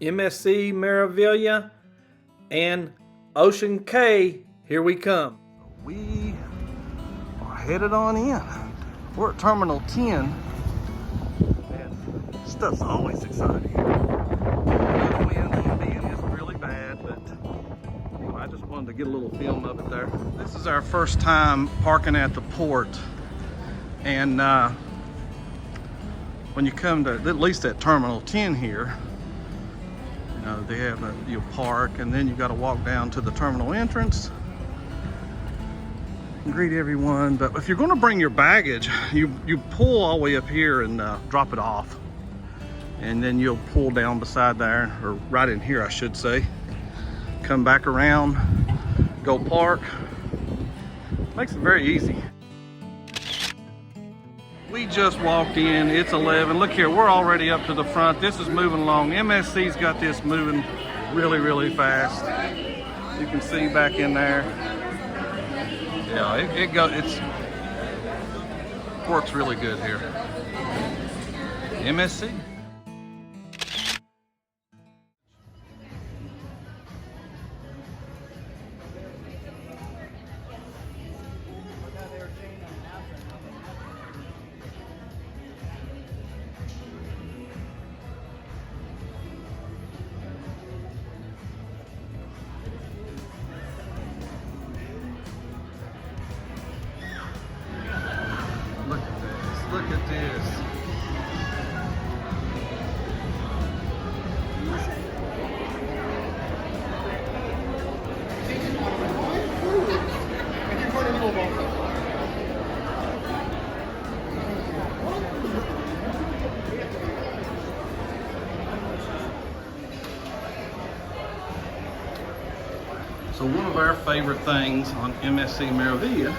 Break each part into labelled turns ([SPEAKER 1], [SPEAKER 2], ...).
[SPEAKER 1] MSC Meraviglia and Ocean K, here we come.
[SPEAKER 2] We are headed on in. We're at Terminal 10, and stuff's always exciting. The wind and being is really bad, but I just wanted to get a little film of it there. This is our first time parking at the port, and when you come to, at least at Terminal 10 here, you know, they have you'll park, and then you got to walk down to the terminal entrance and greet everyone. But if you're going to bring your baggage, you pull all the way up here and drop it off, and then you'll pull down beside there, or right in here I should say, come back around, go park. Makes it very easy. We just walked in, it's 11. Look here, we're already up to the front. This is moving along. MSC's got this moving really, really fast. You can see back in there. Yeah, it works really good here. MSC. Look at this. So one of our favorite things on MSC Meraviglia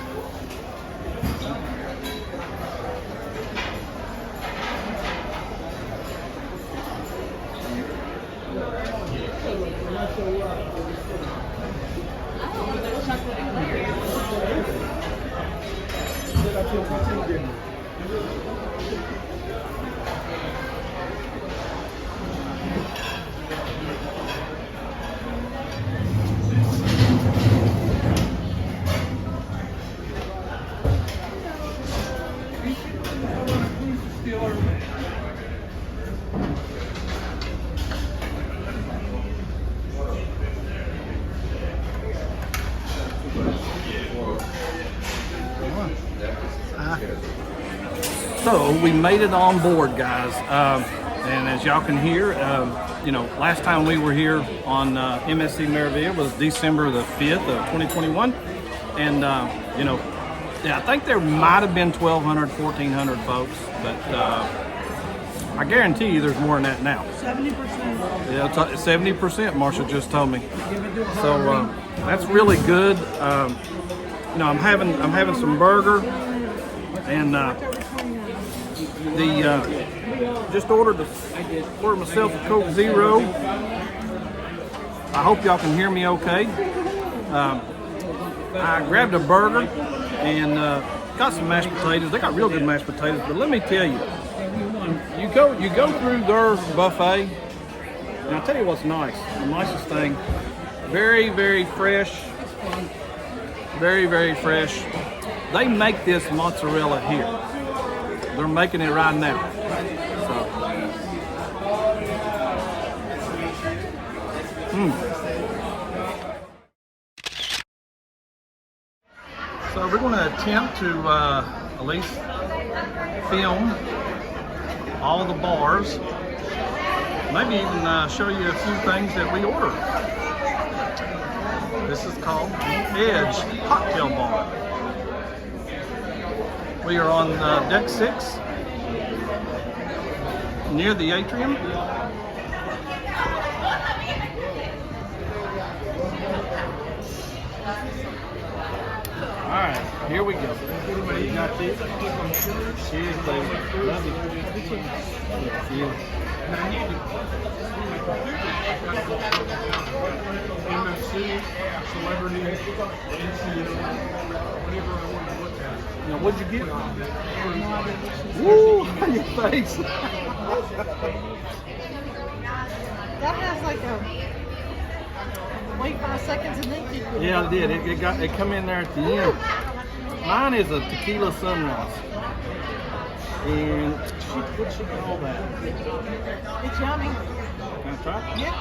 [SPEAKER 2] So we made it on board, guys, and as y'all can hear, you know, last time we were here on MSC Meraviglia was December the 5th of 2021, and you know, yeah, I think there might have been 1,200, 1,400 folks, but I guarantee you there's more than that now. 70%. Yeah, 70%. Marsha just told me. So that's really good. You know, I'm having some burger, and just ordered myself a Coke Zero. I hope y'all can hear me okay. I grabbed a burger and got some mashed potatoes. They got real good mashed potatoes, but let me tell you, you go through their buffet, and I'll tell you what's nice. The nicest thing, very, very fresh. Very, very fresh. They make this mozzarella here. They're making it right now. So we're going to attempt to at least film all the bars. Maybe even show you a few things that we ordered. This is called Edge Cocktail Bar. We are on deck 6, near the atrium. All right, here we go. You got this? Cheers, baby. Love you. Cheers. MSC, celebrity, now, what'd you get? Woo! Your face.
[SPEAKER 3] That has like a wait 5 seconds and then keep it.
[SPEAKER 2] Yeah, it did. It come in there at the end. Mine is a tequila sunrise. And what'd she call that?
[SPEAKER 3] It's yummy.
[SPEAKER 2] Can I try?
[SPEAKER 3] Yeah.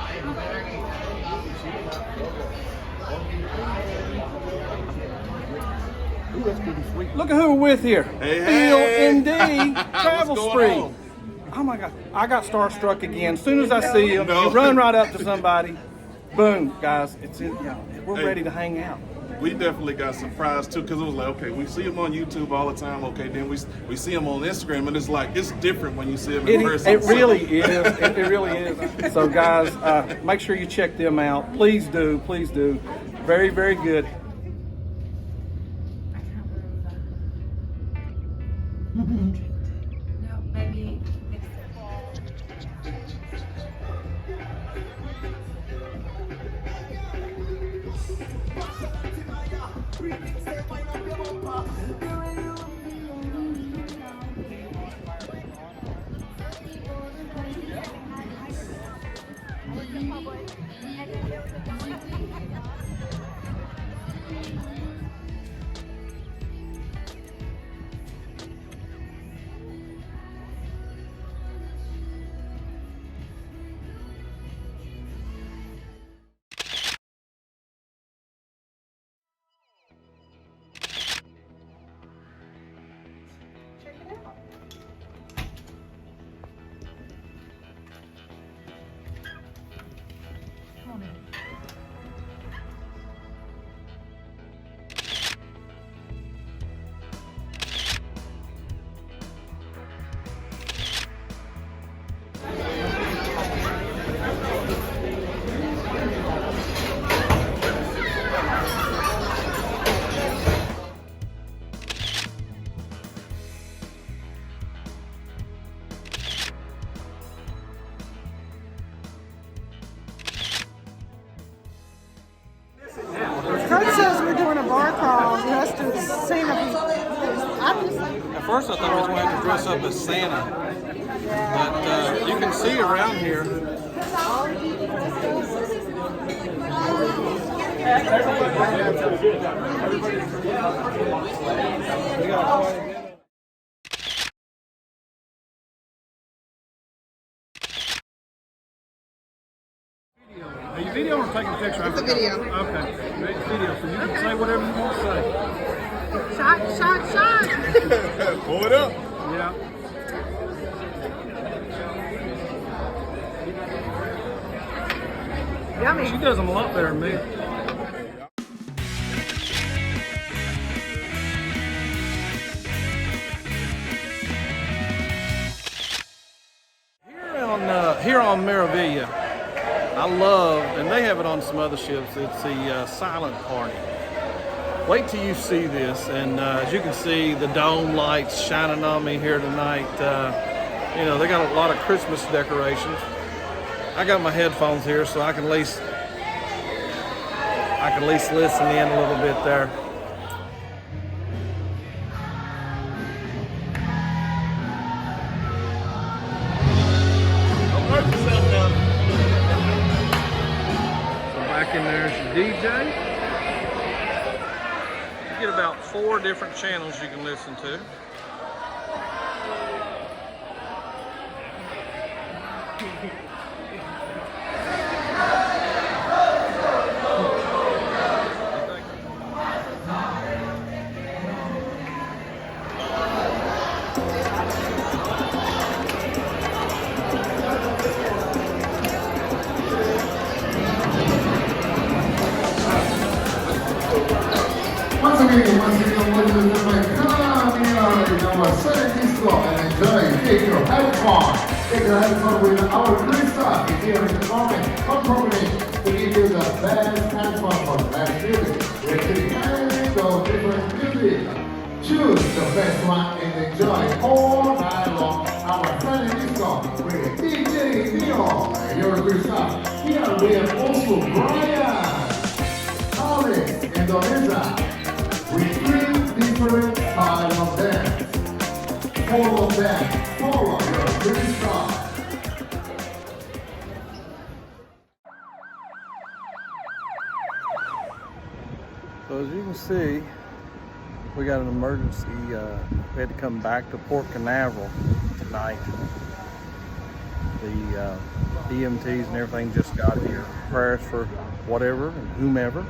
[SPEAKER 2] Ooh, that's good and sweet. Look at who we're with here.
[SPEAKER 4] Hey,
[SPEAKER 2] Bill
[SPEAKER 4] hey.
[SPEAKER 2] and D, Travel
[SPEAKER 4] What's
[SPEAKER 2] Spree.
[SPEAKER 4] going on?
[SPEAKER 2] Oh my God, I got starstruck again. As soon as I see you,
[SPEAKER 4] No.
[SPEAKER 2] you run right up to somebody. Boom, guys, it's in. We're
[SPEAKER 4] Hey.
[SPEAKER 2] ready to hang out.
[SPEAKER 4] We definitely got surprised too, because it was like, okay, we see him on YouTube all the time. Okay, then we see him on Instagram, and it's like it's different when you see him in person.
[SPEAKER 2] It really is. It really is. So, guys, make sure you check them out. Please do. Please do. Very, very good.
[SPEAKER 5] No, maybe
[SPEAKER 3] Kurt says we're doing a bar crawl. The rest of the scenery. I'm just
[SPEAKER 2] At first, I thought I was going to have to dress up as Santa, but you can see around here. Are you videoing or taking a picture?
[SPEAKER 3] It's a video.
[SPEAKER 2] Okay, make a video, so you can say whatever you want to say.
[SPEAKER 3] shot.
[SPEAKER 4] Pull it up.
[SPEAKER 2] Yeah.
[SPEAKER 3] Yummy.
[SPEAKER 2] She does them a lot better than me. Here on Meraviglia, I love, and they have it on some other ships, it's the silent party. Wait till you see this, and as you can see, the dome lights shining on me here tonight. You know, they got a lot of Christmas decorations. I got my headphones here, so I can at least listen in a little bit there. So back in there's your DJ. You get about 4 different channels you can listen to.
[SPEAKER 6] Once again, welcome to the number 74 and enjoy. Take your headphone. Take your headphone with our great staff here in the moment. Promenade to give you the best headphone for the best music. With the kind of different music. Choose the best one and enjoy all night long. Our Sunday disco with DJ Neil and your great staff. Here we have also Brian, Alex, and Vanessa. With 3 different styles of dance. Follow them. Follow your dream star.
[SPEAKER 1] So as you can see, we got an emergency. We had to come back to Port Canaveral tonight. The EMTs and everything just got here. Prayers for whatever and whomever.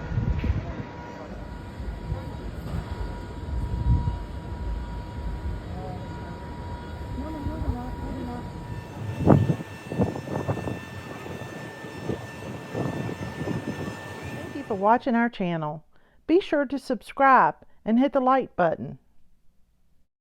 [SPEAKER 3] Thank you for watching our channel. Be sure to subscribe and hit the like button.